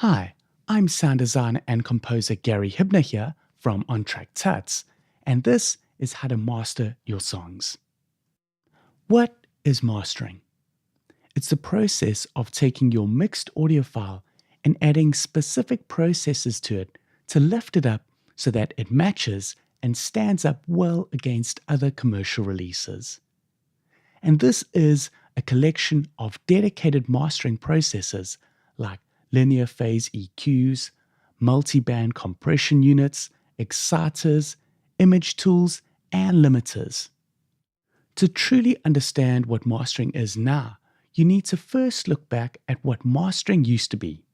Hi, I'm sound designer and composer Gary Hibner here from On Track Tuts, and this is how to master your songs. What is mastering? It's the process of taking your mixed audio file and adding specific processes to it to lift it up so that it matches and stands up well against other commercial releases. And this is a collection of dedicated mastering processes like linear phase EQs, multi-band compression units, exciters, image tools, and limiters. To truly understand what mastering is now, you need to first look back at what mastering used to be.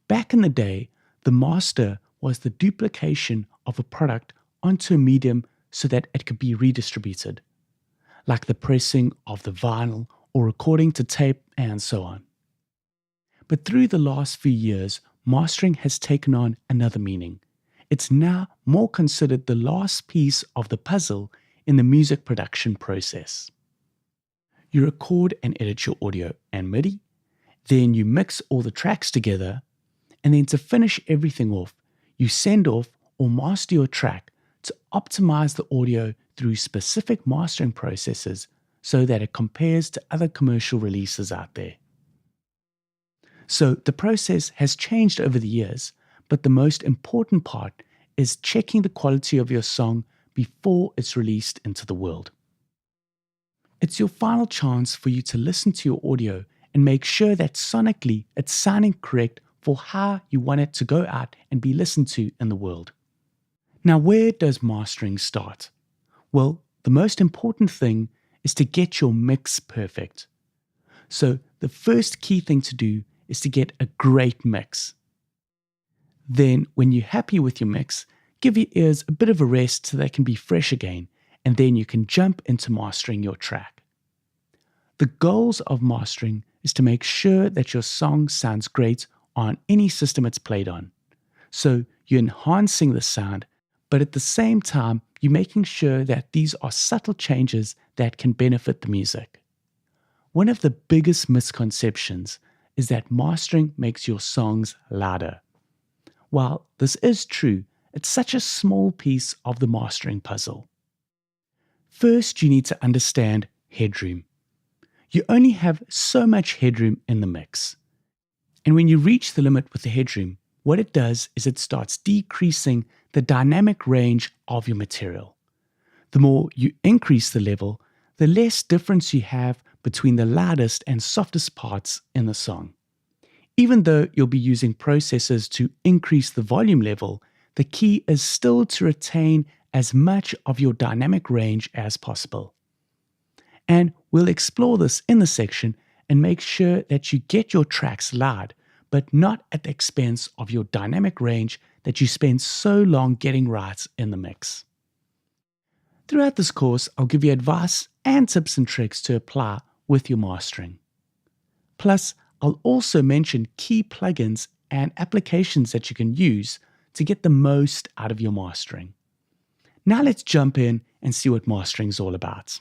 Back in the day, the master was the duplication of a product onto a medium so that it could be redistributed, like the pressing of the vinyl or recording to tape and so on. But through the last few years, mastering has taken on another meaning. It's now more considered the last piece of the puzzle in the music production process. You record and edit your audio and MIDI, then you mix all the tracks together, and then to finish everything off, you send off or master your track to optimize the audio through specific mastering processes so that it compares to other commercial releases out there. So the process has changed over the years, but the most important part is checking the quality of your song before it's released into the world. It's your final chance for you to listen to your audio and make sure that sonically it's sounding correct for how you want it to go out and be listened to in the world. Now, where does mastering start? Well, the most important thing is to get your mix perfect. So the first key thing to do is to get a great mix. Then, when you're happy with your mix, give your ears a bit of a rest so they can be fresh again, and then you can jump into mastering your track. The goals of mastering is to make sure that your song sounds great on any system it's played on. So you're enhancing the sound, but at the same time, you're making sure that these are subtle changes that can benefit the music. One of the biggest misconceptions is that mastering makes your songs louder. While this is true, it's such a small piece of the mastering puzzle. First, you need to understand headroom. You only have so much headroom in the mix. And when you reach the limit with the headroom, what it does is it starts decreasing the dynamic range of your material. The more you increase the level, the less difference you have between the loudest and softest parts in the song. Even though you'll be using processes to increase the volume level, the key is still to retain as much of your dynamic range as possible. And we'll explore this in the section and make sure that you get your tracks loud, but not at the expense of your dynamic range that you spend so long getting right in the mix. Throughout this course, I'll give you advice and tips and tricks to apply with your mastering. Plus, I'll also mention key plugins and applications that you can use to get the most out of your mastering. Now let's jump in and see what mastering is all about.